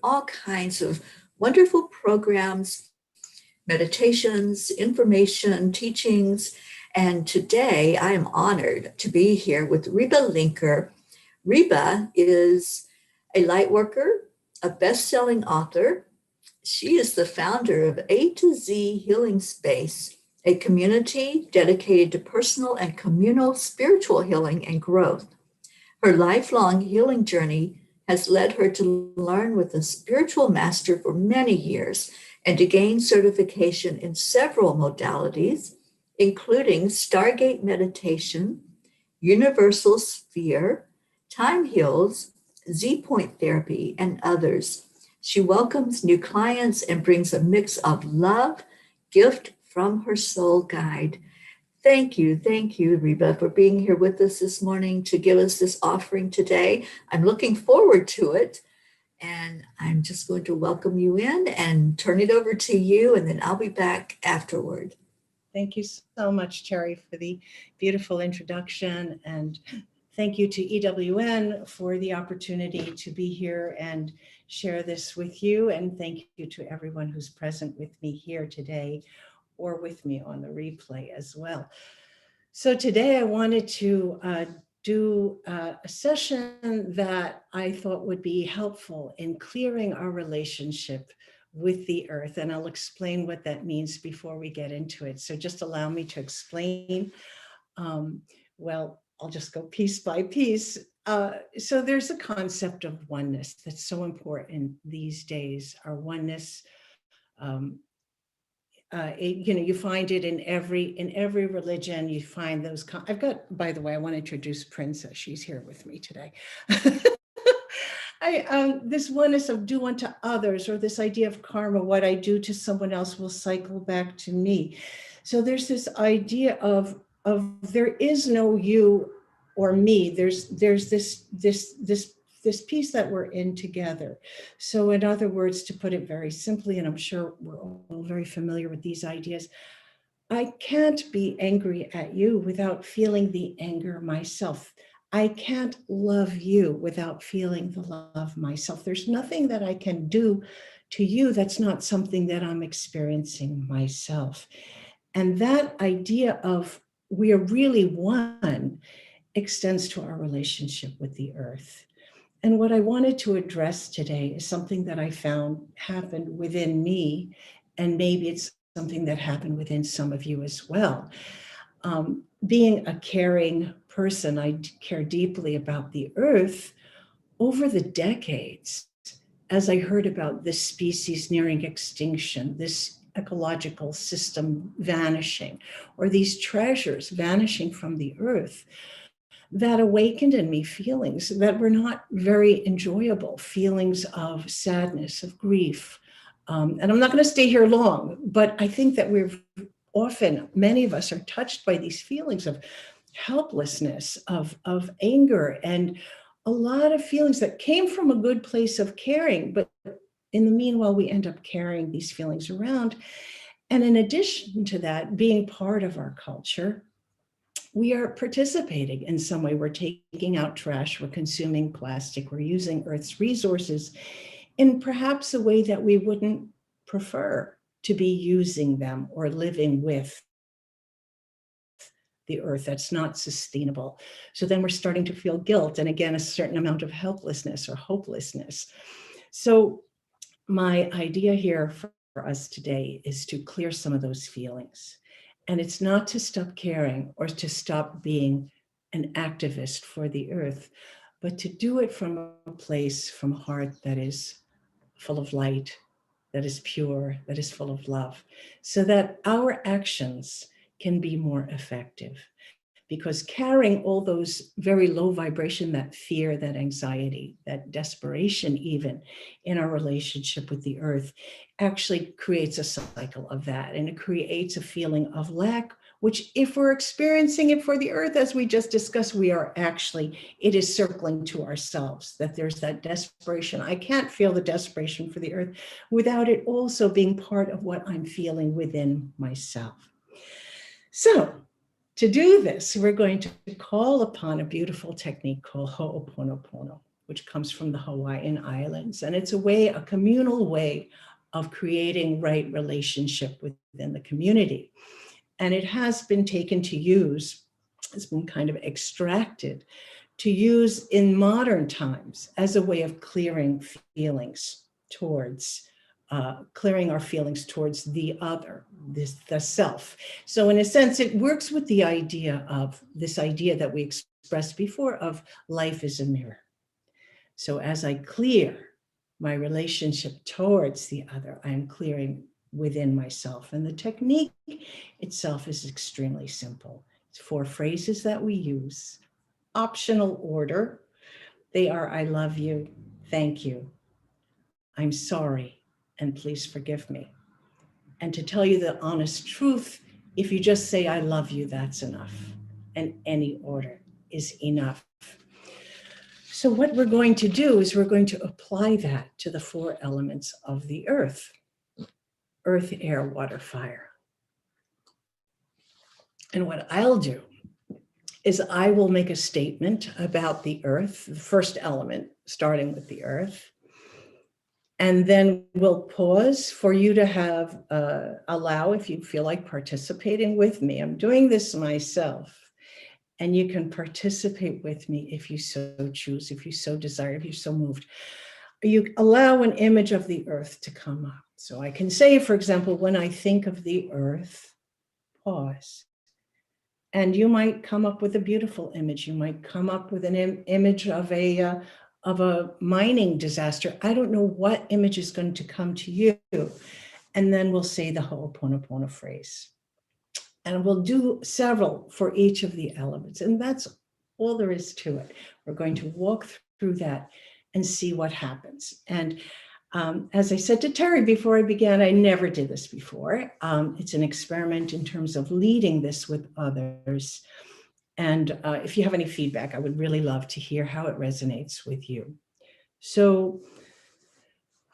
all kinds of wonderful programs, meditations, information, teachings. And today I am honored to be here with Reba Linker. Reba is a light worker, a best-selling author. She is the founder of A to Z Healing Space, a community dedicated to personal and communal spiritual healing and growth. Her lifelong healing journey has led her to learn with a spiritual master for many years and to gain certification in several modalities, including Stargate meditation, universal sphere, time heals, Z point therapy, and others. She welcomes new clients and brings a mix of love, gift from her soul guide. Thank you, Reba, for being here with us this morning to give us this offering today. I'm looking forward to it. And I'm just going to welcome you in and turn it over to you, and then I'll be back afterward. Thank you so much, Terry, for the beautiful introduction. And thank you to EWN for the opportunity to be here and share this with you. And thank you to everyone who's present with me here today or with me on the replay as well. So today I wanted to do a session that I thought would be helpful in clearing our relationship with the earth. And I'll explain what that means before we get into it. So just allow me to explain. Well, I'll just go piece by piece. So there's a concept of oneness that's so important these days. Our oneness, you find it in every religion. You find those. I've got, by the way, I want to introduce Princess. She's here with me today. This oneness of do unto others, or this idea of karma, what I do to someone else will cycle back to me. So there's this idea of there is no you or me. There's this piece that we're in together. So in other words, to put it very simply, and I'm sure we're all very familiar with these ideas, I can't be angry at you without feeling the anger myself. I can't love you without feeling the love myself. There's nothing that I can do to you that's not something that I'm experiencing myself. And that idea of we are really one extends to our relationship with the earth. And what I wanted to address today is something that I found happened within me, and maybe it's something that happened within some of you as well. Being a caring person, I care deeply about the earth. Over the decades, as I heard about this species nearing extinction, this ecological system vanishing, or these treasures vanishing from the earth, that awakened in me feelings that were not very enjoyable, feelings of sadness, of grief. And I'm not going to stay here long, but I think that many of us are touched by these feelings of helplessness, of anger, and a lot of feelings that came from a good place of caring. But in the meanwhile, we end up carrying these feelings around. And in addition to that, being part of our culture, we are participating in some way. We're taking out trash, we're consuming plastic, we're using Earth's resources in perhaps a way that we wouldn't prefer to be using them or living with the earth. That's not sustainable. So then we're starting to feel guilt, and again, a certain amount of helplessness or hopelessness. So my idea here for us today is to clear some of those feelings. And it's not to stop caring or to stop being an activist for the earth, but to do it from a place, from a heart that is full of light, that is pure, that is full of love, so that our actions can be more effective. Because carrying all those very low vibration, that fear, that anxiety, that desperation, even in our relationship with the earth, actually creates a cycle of that. And it creates a feeling of lack, which if we're experiencing it for the earth, as we just discussed, it is circling to ourselves, that there's that desperation. I can't feel the desperation for the earth without it also being part of what I'm feeling within myself. So, to do this, we're going to call upon a beautiful technique called Ho'oponopono. which comes from the Hawaiian Islands. And it's a communal way of creating right relationship within the community. And it has been taken to use, it's been kind of extracted to use in modern times as a way of clearing feelings towards, clearing our feelings towards the other, the self. So in a sense, it works with the idea of this idea that we expressed before of life is a mirror. So as I clear my relationship towards the other, I'm clearing within myself. And the technique itself is extremely simple. It's 4 phrases that we use, optional order. They are, I love you, thank you, I'm sorry, and please forgive me. And to tell you the honest truth, if you just say, I love you, that's enough. And any order is enough. So what we're going to do is we're going to apply that to the 4 elements of the earth: earth, air, water, fire. And what I'll do is I will make a statement about the earth, the first element, starting with the earth. And then we'll pause for you to have, allow, if you feel like participating with me. I'm doing this myself. And you can participate with me if you so choose, if you so desire, if you're so moved. You allow an image of the earth to come up. So I can say, for example, when I think of the earth, pause. And you might come up with a beautiful image. You might come up with an image of a mining disaster. I don't know what image is going to come to you. And then we'll say the Ho'oponopono phrase. And we'll do several for each of the elements. And that's all there is to it. We're going to walk through that and see what happens. And as I said to Terry before I began, I never did this before. It's an experiment in terms of leading this with others. And if you have any feedback, I would really love to hear how it resonates with you. So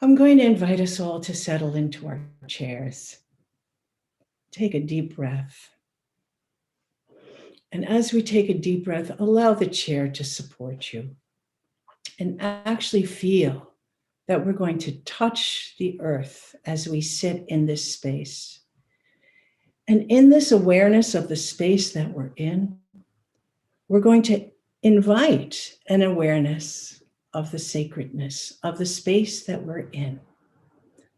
I'm going to invite us all to settle into our chairs. Take a deep breath. And as we take a deep breath, allow the chair to support you. And actually feel that we're going to touch the earth as we sit in this space. And in this awareness of the space that we're in, we're going to invite an awareness of the sacredness of the space that we're in,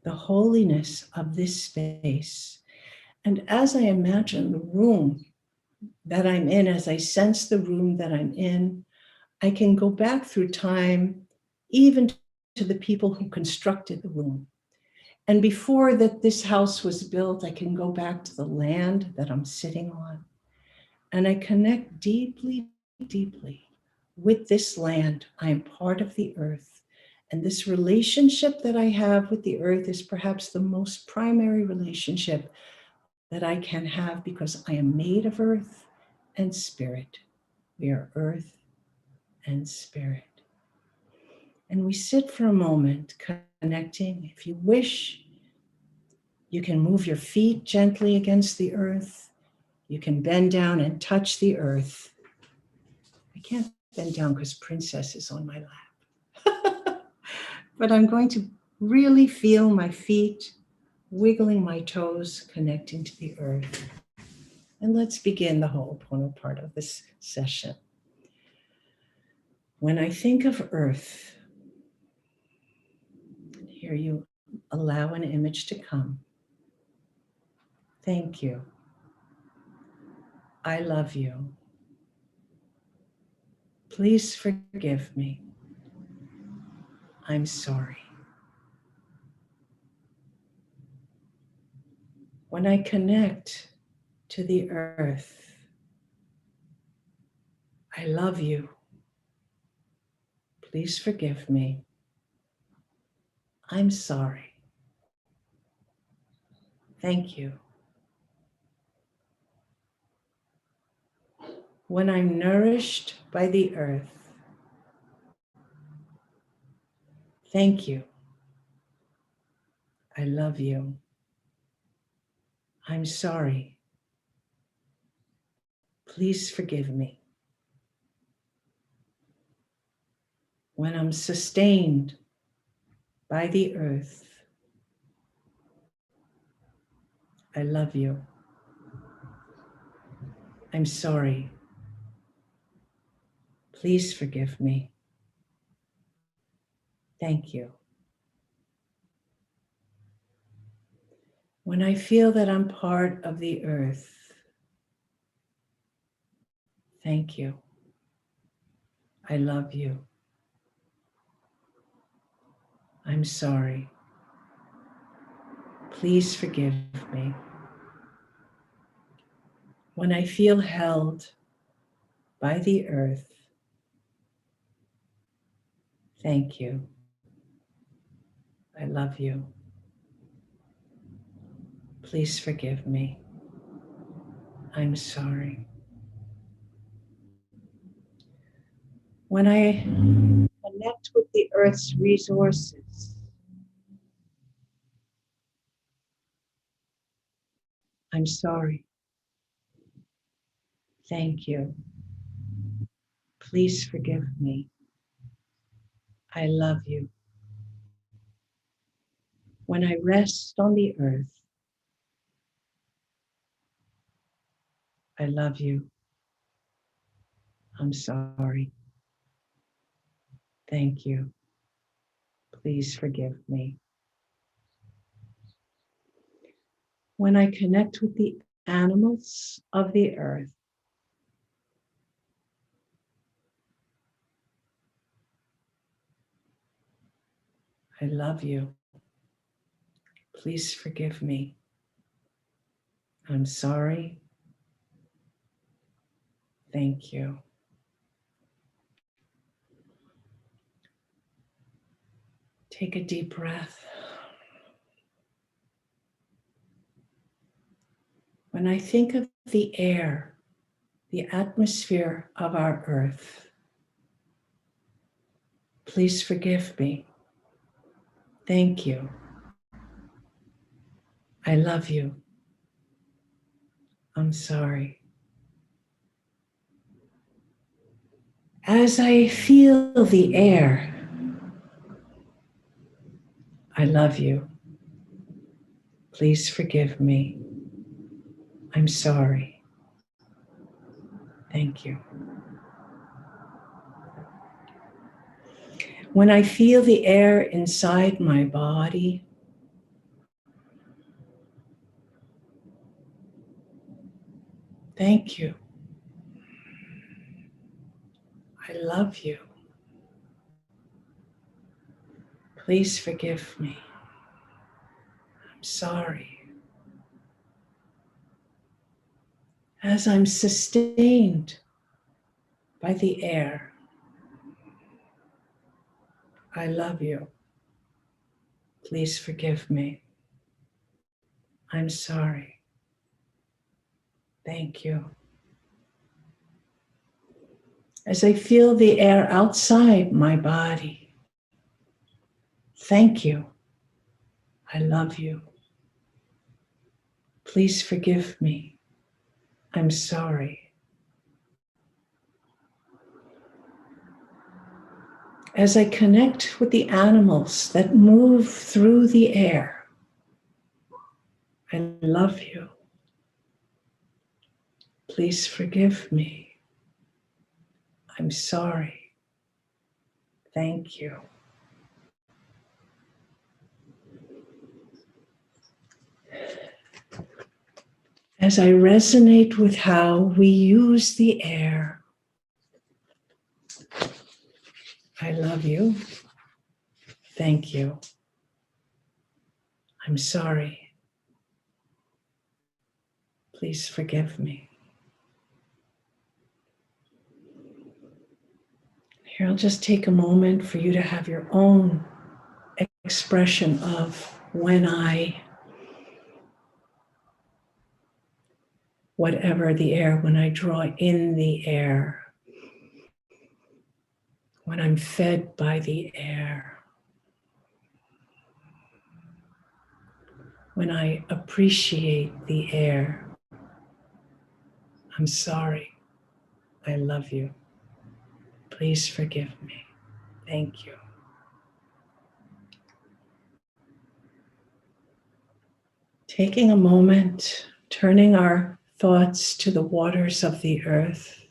the holiness of this space. And as I imagine the room that I'm in, as I sense the room that I'm in, I can go back through time, even to the people who constructed the room. And before that this house was built, I can go back to the land that I'm sitting on. And I connect deeply, deeply with this land. I am part of the earth. And this relationship that I have with the earth is perhaps the most primary relationship that I can have, because I am made of earth and spirit. We are earth and spirit. And we sit for a moment connecting. If you wish, you can move your feet gently against the earth. You can bend down and touch the earth. I can't bend down because Princess is on my lap. But I'm going to really feel my feet, wiggling my toes, connecting to the earth. And let's begin the Ho'oponopono part of this session. When I think of earth, here you allow an image to come. Thank you. I love you. Please forgive me. I'm sorry. When I connect to the earth, I love you. Please forgive me. I'm sorry. Thank you. When I'm nourished by the earth, thank you. I love you. I'm sorry. Please forgive me. when I'm sustained by the earth, I love you. I'm sorry. Please forgive me. Thank you. When I feel that I'm part of the earth, thank you. I love you. I'm sorry. Please forgive me. When I feel held by the earth, thank you. I love you. Please forgive me. I'm sorry. When I connect with the earth's resources, I'm sorry. Thank you. Please forgive me. I love you. When I rest on the earth, I love you. I'm sorry. Thank you. Please forgive me. When I connect with the animals of the earth, I love you. Please forgive me. I'm sorry. Thank you. Take a deep breath. When I think of the air, the atmosphere of our earth, please forgive me. Thank you. I love you. I'm sorry. As I feel the air, I love you. Please forgive me. I'm sorry. Thank you. When I feel the air inside my body, thank you. I love you. Please forgive me. I'm sorry. As I'm sustained by the air, I love you. Please forgive me. I'm sorry. Thank you. As I feel the air outside my body, thank you. I love you. Please forgive me. I'm sorry. As I connect with the animals that move through the air, I love you. Please forgive me. I'm sorry. Thank you. As I resonate with how we use the air, I love you. Thank you. I'm sorry. Please forgive me. Here, I'll just take a moment for you to have your own expression of when whatever the air, when I draw in the air, when I'm fed by the air, when I appreciate the air. I'm sorry. I love you. Please forgive me. Thank you. Taking a moment, turning our thoughts to the waters of the earth.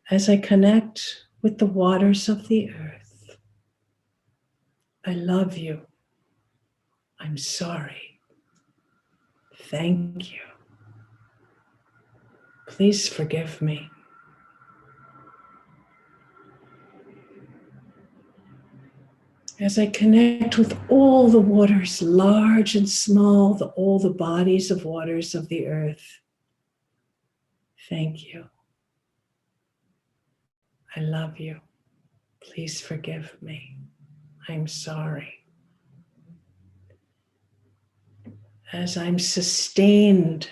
As I connect with the waters of the earth, I love you. I'm sorry. Thank you. Please forgive me. As I connect with all the waters, large and small, all the bodies of waters of the earth, thank you. I love you. Please forgive me. I'm sorry. As I'm sustained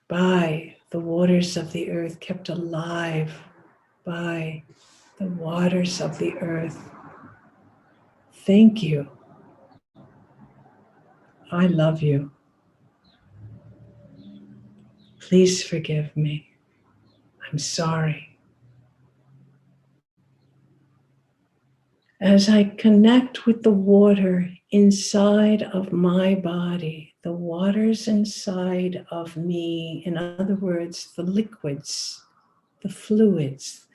by the waters of the earth, kept alive by the waters of the earth, thank you. I love you. Please forgive me. I'm sorry. As I connect with the water inside of my body, the waters inside of me, in other words, the liquids, the fluids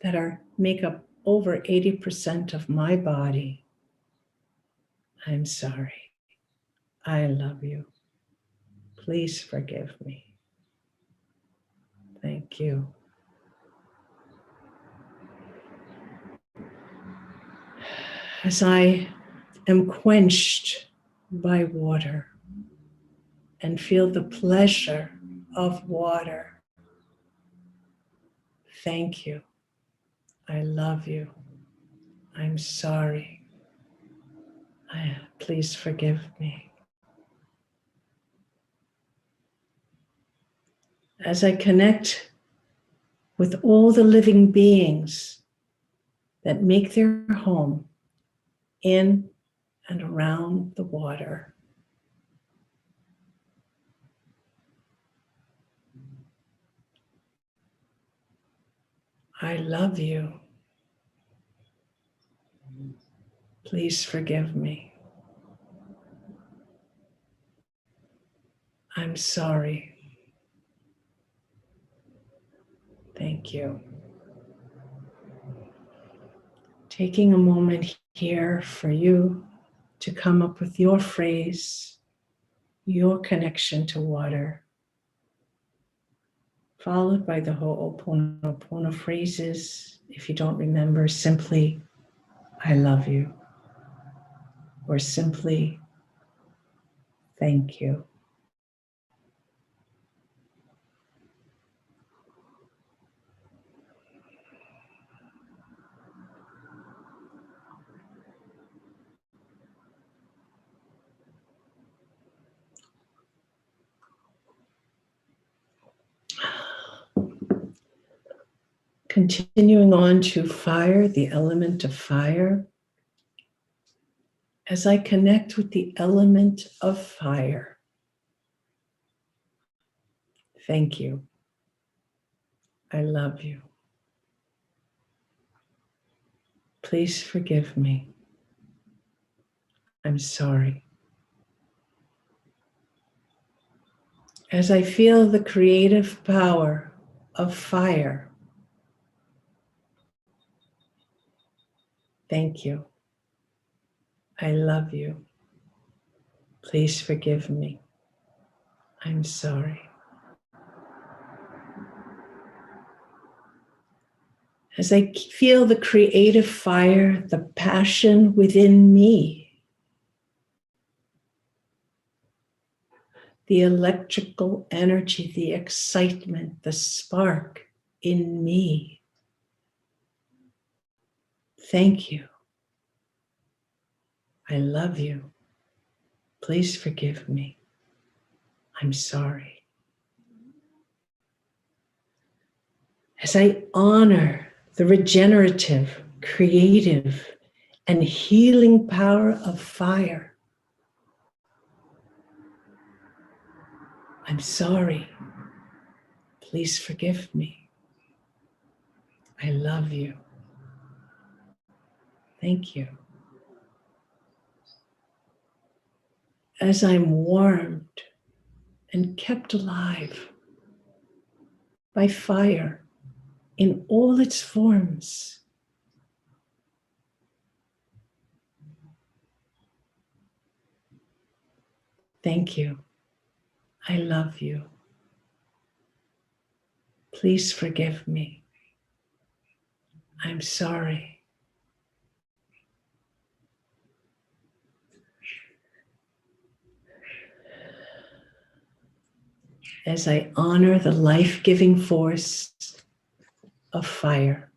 that make up over 80% of my body, I'm sorry. I love you. Please forgive me. Thank you. As I am quenched by water and feel the pleasure of water, thank you. I love you. I'm sorry. Please forgive me. As I connect with all the living beings that make their home in and around the water, I love you. Please forgive me. I'm sorry. Thank you. Taking a moment here for you to come up with your phrase, your connection to water, followed by the Ho'oponopono phrases. If you don't remember, simply, I love you, or simply, thank you. Continuing on to fire, the element of fire. As I connect with the element of fire, thank you. I love you. Please forgive me. I'm sorry. As I feel the creative power of fire, thank you. I love you. Please forgive me. I'm sorry. As I feel the creative fire, the passion within me, the electrical energy, the excitement, the spark in me, thank you. I love you. Please forgive me. I'm sorry. As I honor the regenerative, creative, and healing power of fire, I'm sorry. Please forgive me. I love you. Thank you. As I'm warmed and kept alive by fire in all its forms. Thank you. I love you. Please forgive me. I'm sorry. As I honor the life-giving force of fire.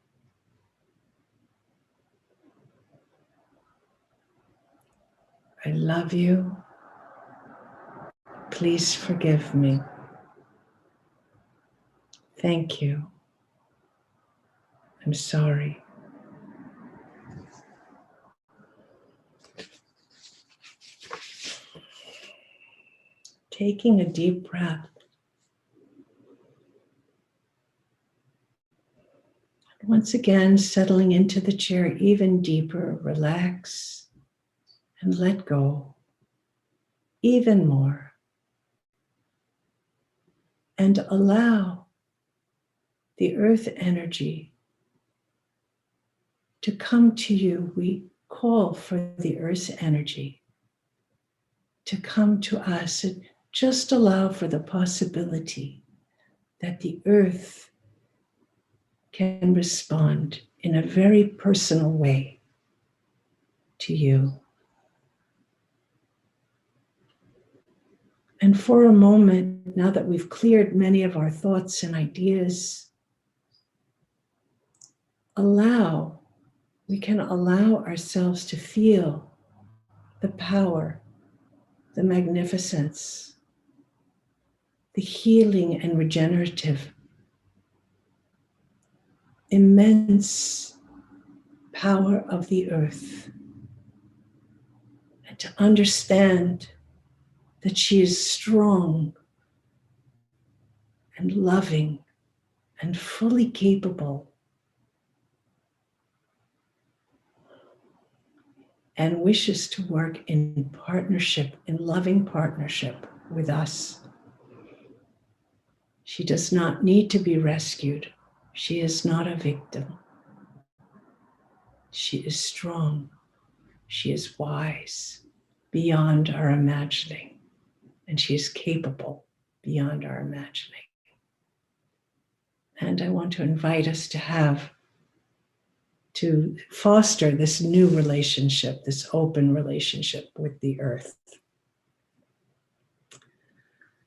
I love you. Please forgive me. Thank you. I'm sorry. Taking a deep breath. Once again, settling into the chair even deeper, relax and let go even more. And allow the earth energy to come to you. We call for the earth's energy to come to us, and just allow for the possibility that the earth can respond in a very personal way to you. And for a moment, now that we've cleared many of our thoughts and ideas, we can allow ourselves to feel the power, the magnificence, the healing and regenerative, immense power of the earth, and to understand that she is strong and loving and fully capable and wishes to work in partnership, in loving partnership with us. She does not need to be rescued. She is not a victim. She is strong. She is wise beyond our imagining, and she is capable beyond our imagining. And I want to invite us to foster this new relationship, this open relationship with the earth.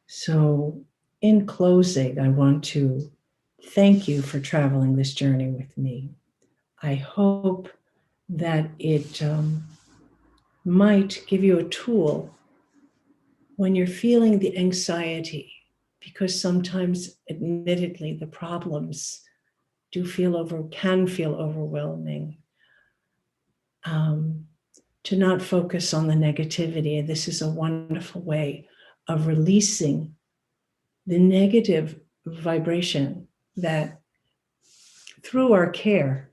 So in closing, I want to thank you for traveling this journey with me. I hope that it might give you a tool when you're feeling the anxiety, because sometimes, admittedly, the problems can feel overwhelming. To not focus on the negativity. This is a wonderful way of releasing the negative vibration that, through our care,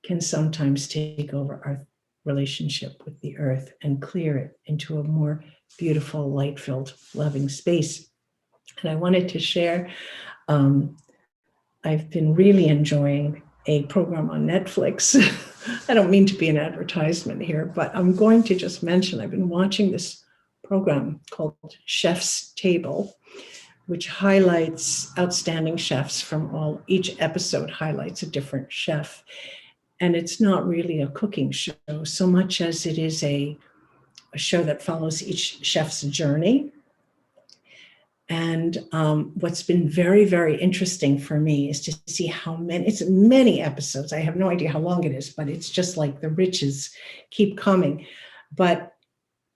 can sometimes take over our relationship with the earth and clear it into a more beautiful, light-filled, loving space. And I wanted to share, I've been really enjoying a program on Netflix. I don't mean to be an advertisement here, but I'm going to just mention I've been watching this program called Chef's Table, which highlights outstanding chefs from each episode highlights a different chef. And it's not really a cooking show so much as it is a show that follows each chef's journey. And what's been very, very interesting for me is to see it's many episodes. I have no idea how long it is, but it's just like the riches keep coming. But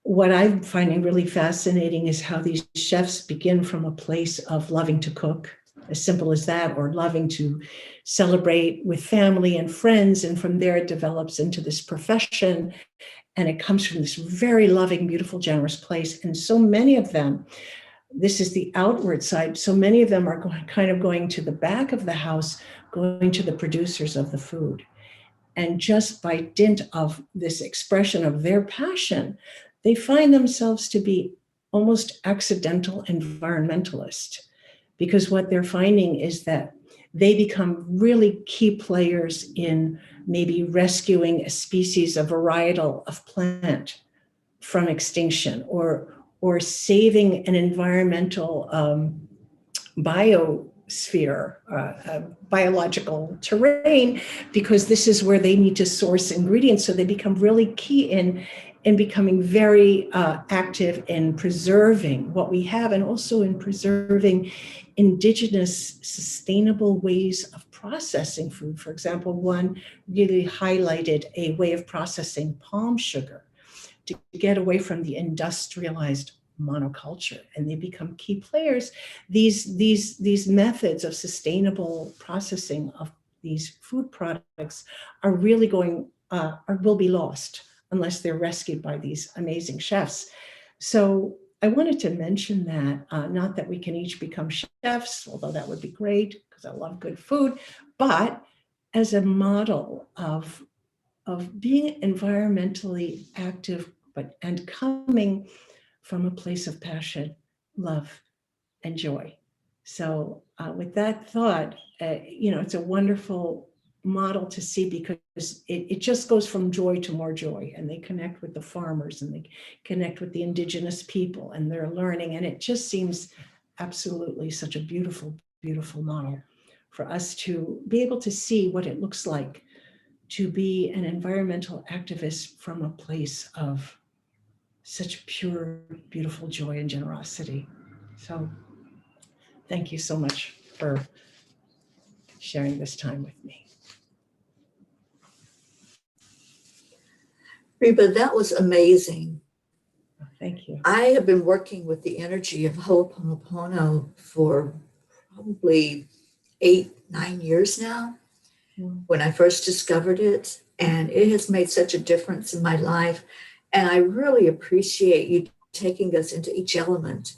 what I'm finding really fascinating is how these chefs begin from a place of loving to cook, as simple as that, or loving to celebrate with family and friends. And from there, it develops into this profession. And it comes from this very loving, beautiful, generous place. And so many of them, this is the outward side. So many of them are going to the back of the house, going to the producers of the food. And just by dint of this expression of their passion, they find themselves to be almost accidental environmentalists, because what they're finding is that they become really key players in maybe rescuing a species, a varietal of plant from extinction, or saving an environmental biosphere, biological terrain, because this is where they need to source ingredients. So they become really key in becoming very active in preserving what we have, and also in preserving indigenous sustainable ways of processing food. For example, one really highlighted a way of processing palm sugar to get away from the industrialized monoculture, and they become key players. These methods of sustainable processing of these food products are really going or will be lost unless they're rescued by these amazing chefs. So I wanted to mention that, not that we can each become chefs, although that would be great because I love good food, but as a model of being environmentally active, and coming from a place of passion, love, and joy. So with that thought, it's a wonderful model to see, because it just goes from joy to more joy, and they connect with the farmers, and they connect with the indigenous people, and they're learning, and it just seems absolutely such a beautiful, beautiful model for us to be able to see what it looks like to be an environmental activist from a place of such pure, beautiful joy and generosity. So thank you so much for sharing this time with me. Reba, that was amazing. Thank you. I have been working with the energy of Ho'oponopono for probably 8-9 years now, when I first discovered it, and it has made such a difference in my life. And I really appreciate you taking us into each element.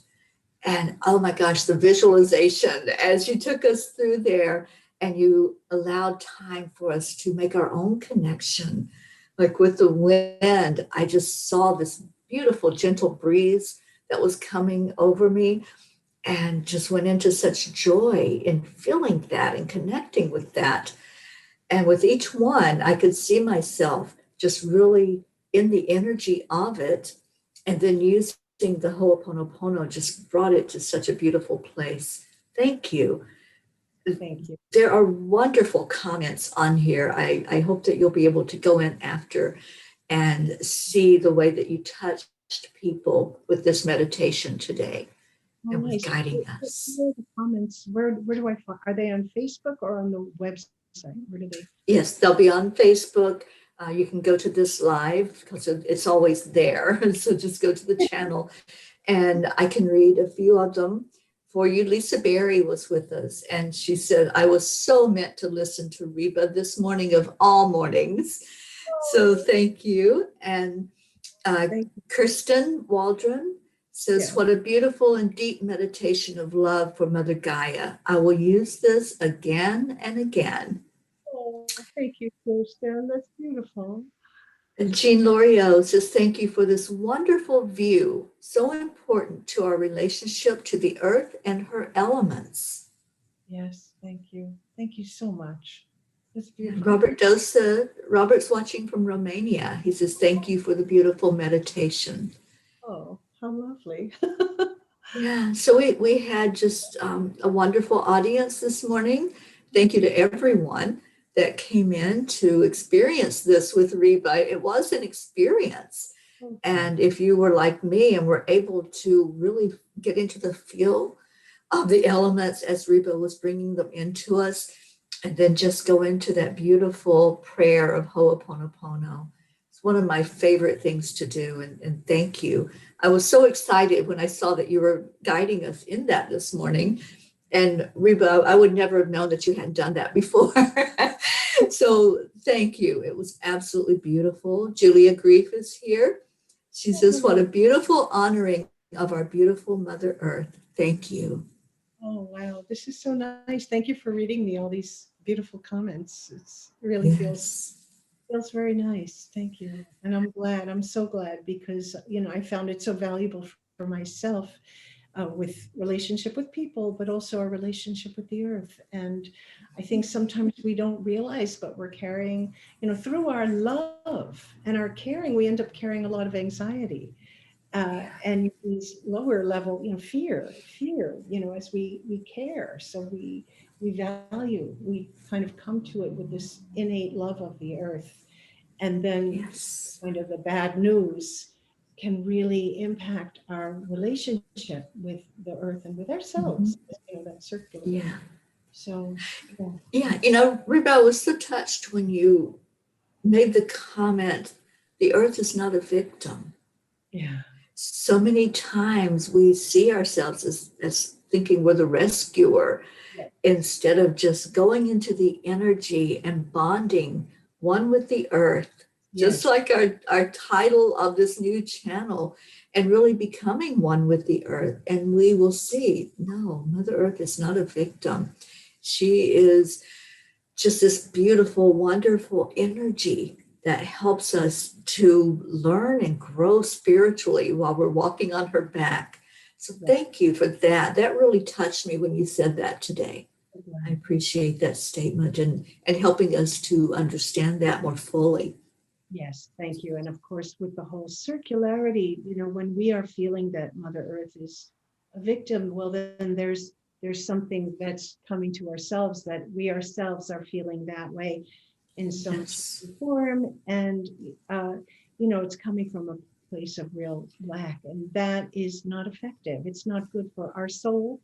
And oh my gosh, the visualization as you took us through there, and you allowed time for us to make our own connection. Like with the wind, I just saw this beautiful, gentle breeze that was coming over me, and just went into such joy in feeling that and connecting with that. And with each one, I could see myself just really in the energy of it. And then using the Ho'oponopono just brought it to such a beautiful place. Thank you. Thank you. There are wonderful comments on here. I hope that you'll be able to go in after and see the way that you touched people with this meditation today. Oh, and was nice. guiding us. Where are the comments? Where do I find? Are they on Facebook or on the website? Where do they? Yes, they'll be on Facebook. You can go to this live because it's always there. So just go to the channel, and I can read a few of them for you. Lisa Berry was with us, and she said, I was so meant to listen to Reba this morning of all mornings. So thank you. And Thank you. Kirsten Waldron says, Yeah. what a beautiful and deep meditation of love for Mother Gaia. I will use this again and again. Oh, thank you, Kirsten. That's beautiful. And Jean Loriot says, thank you for this wonderful view, so important to our relationship to the earth and her elements. Yes, thank you. Thank you so much. That's beautiful. Robert Dosa, Robert's watching from Romania. He says, thank you for the beautiful meditation. Oh, how lovely. Yeah, so we had just a wonderful audience this morning. Thank you to everyone that came in to experience this with Reba. It was an experience. Okay. And if you were like me and were able to really get into the feel of the elements as Reba was bringing them into us, and then just go into that beautiful prayer of Ho'oponopono. It's one of my favorite things to do, and thank you. I was so excited when I saw that you were guiding us in that this morning. And Reba, I would never have known that you hadn't done that before. So thank you. It was absolutely beautiful. Julia Grief is here. She says, what a beautiful honoring of our beautiful Mother Earth. Thank you. Oh, wow. This is so nice. Thank you for reading me all these beautiful comments. It really feels Feels very nice. Thank you. And I'm glad. I'm so glad because, I found it so valuable for myself with relationship with people, but also our relationship with the earth. And I think sometimes we don't realize, but we're carrying, through our love and our caring, we end up carrying a lot of anxiety and these lower level, fear, as we care. So we value, we kind of come to it with this innate love of the earth. And then Yes. kind of the bad news can really impact our relationship with the earth and with Mhm. ourselves, that circular. Yeah. So, yeah. Yeah. Reba, I was so touched when you made the comment, the earth is not a victim. Yeah. So many times we see ourselves as thinking we're the rescuer Yeah. instead of just going into the energy and bonding one with the earth, just Yes. like our title of this new channel, and really becoming one with the earth. And we will see, no, Mother Earth is not a victim. She is just this beautiful, wonderful energy that helps us to learn and grow spiritually while we're walking on her back. So Yeah. thank you for that. That really touched me when you said that today. I Yeah. appreciate that statement and helping us to understand that more fully. Yes, thank you. And of course, with the whole circularity, when we are feeling that Mother Earth is a victim, well, then there's something that's coming to ourselves that we ourselves are feeling that way in some shape Yes. or form. And it's coming from a place of real lack. And that is not effective. It's not good for our soul,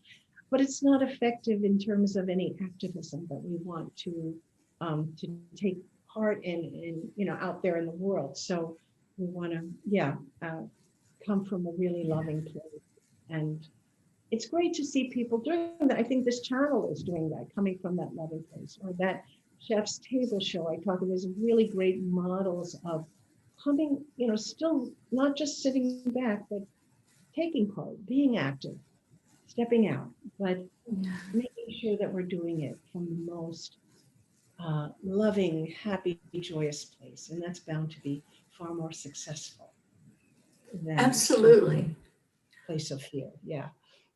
but it's not effective in terms of any activism that we want to take part in out there in the world. So we want to come from a really loving place, and it's great to see people doing that. I think this channel is doing that, coming from that loving place, or that chef's table show I talked about. There's really great models of coming, still not just sitting back, but taking part, being active, stepping out, but making sure that we're doing it from the most loving, happy, joyous place. And that's bound to be far more successful than some Absolutely. place of fear. Yeah.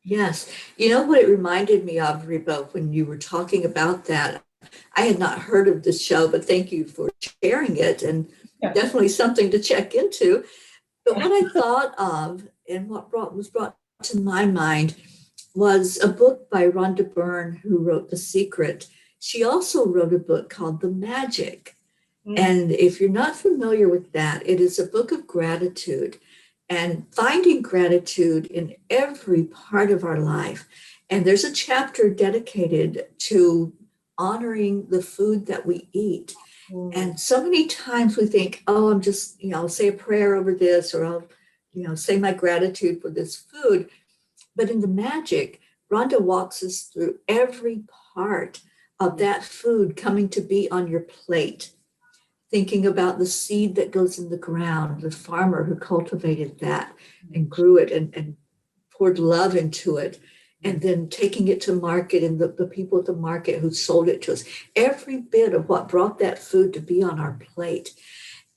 Yes. You know what it reminded me of, Reba, when you were talking about that? I had not heard of this show, but thank you for sharing it and Yeah. definitely something to check into. But Yeah. what I thought of and what was brought to my mind was a book by Rhonda Byrne, who wrote The Secret. She also wrote a book called The Magic. Mm. And if you're not familiar with that, it is a book of gratitude and finding gratitude in every part of our life. And there's a chapter dedicated to honoring the food that we eat. Mm. And so many times we think, oh, I'm just, I'll say a prayer over this, or I'll, say my gratitude for this food. But in the magic, Rhonda walks us through every part of Yeah. that food coming to be on your plate, thinking about the seed that goes in the ground, the farmer who cultivated that and grew it and poured love into it, Yeah. and then taking it to market and the people at the market who sold it to us. Every bit of what brought that food to be on our plate.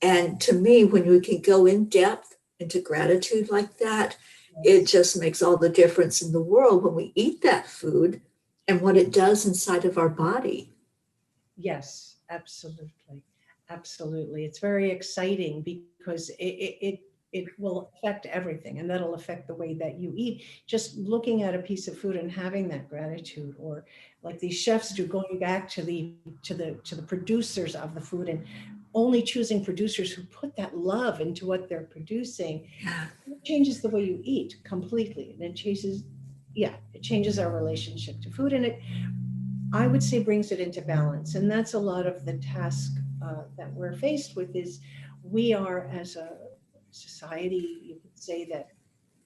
And to me, when we can go in depth into gratitude like that, it Yes. just makes all the difference in the world when we eat that food and what it does inside of our body. Yes, absolutely. Absolutely. It's very exciting because it will affect everything, and that'll affect the way that you eat. Just looking at a piece of food and having that gratitude, or like these chefs do, going back to the producers of the food and only choosing producers who put that love into what they're producing. Yeah, It changes the way you eat completely. And it changes our relationship to food. And it, I would say, brings it into balance. And that's a lot of the task that we're faced with is we are, as a society, you could say that,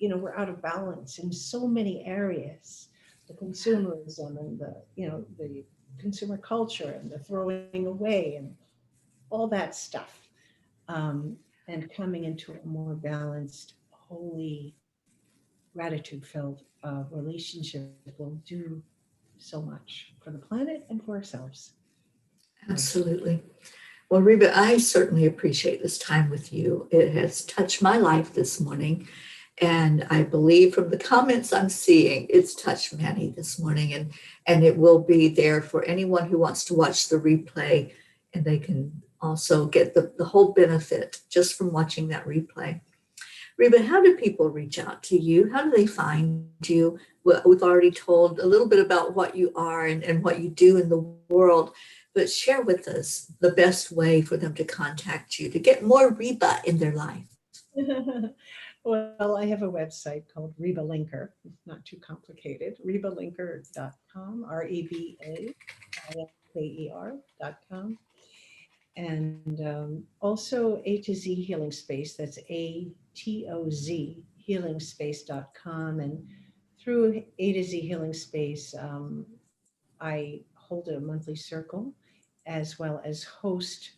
we're out of balance in so many areas. The consumerism and the consumer culture and the throwing away and all that stuff. Um, and coming into a more balanced, holy, gratitude-filled relationship will do so much for the planet and for ourselves. Yeah. absolutely. Well, Reba, I certainly appreciate this time with you. It has touched my life this morning. And I believe from the comments I'm seeing, it's touched many this morning. And it will be there for anyone who wants to watch the replay. And they can also get the whole benefit just from watching that replay. Reba, how do people reach out to you? How do they find you? Well, we've already told a little bit about what you are and what you do in the world, but share with us the best way for them to contact you to get more Reba in their life. Well, I have a website called Reba Linker. It's not too complicated. rebalinker.com, RebaLinker.com. And also A to Z Healing Space, that's ATOZ healingspace.com. And through A to Z Healing Space, I hold a monthly circle as well as host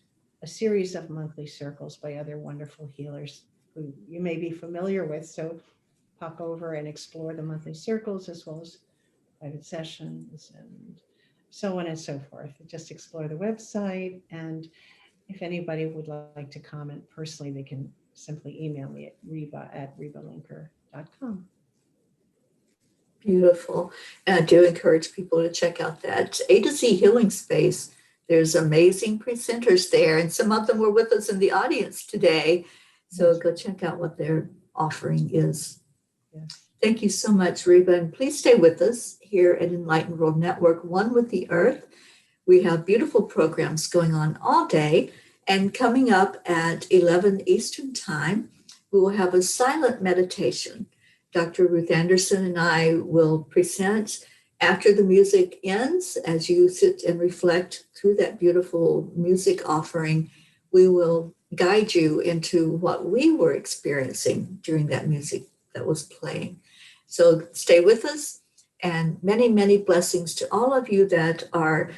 a series of monthly circles by other wonderful healers who you may be familiar with. So pop over and explore the monthly circles as well as private sessions and so on and so forth. Just explore the website. And if anybody would like to comment personally, they can simply email me at reba@rebalinker.com. Beautiful. And I do encourage people to check out that A to Z Healing Space. There's amazing presenters there, and some of them were with us in the audience today. So Yes. go check out what their offering is. Yes. Thank you so much, Reba. And please stay with us here at Enlightened World Network, One with the Earth. We have beautiful programs going on all day. And coming up at 11 Eastern Time, we will have a silent meditation. Dr. Ruth Anderson and I will present after the music ends. As you sit and reflect through that beautiful music offering, we will guide you into what we were experiencing during that music that was playing. So stay with us, and many, many blessings to all of you that are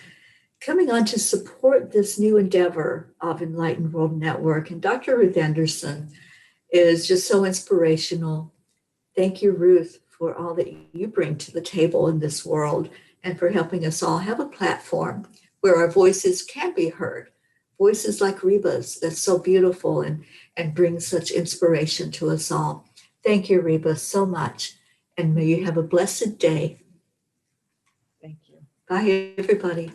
coming on to support this new endeavor of Enlightened World Network. And Dr. Ruth Anderson is just so inspirational. Thank you, Ruth, for all that you bring to the table in this world and for helping us all have a platform where our voices can be heard. Voices like Reba's, that's so beautiful and brings such inspiration to us all. Thank you, Reba, so much. And may you have a blessed day. Thank you. Bye, everybody.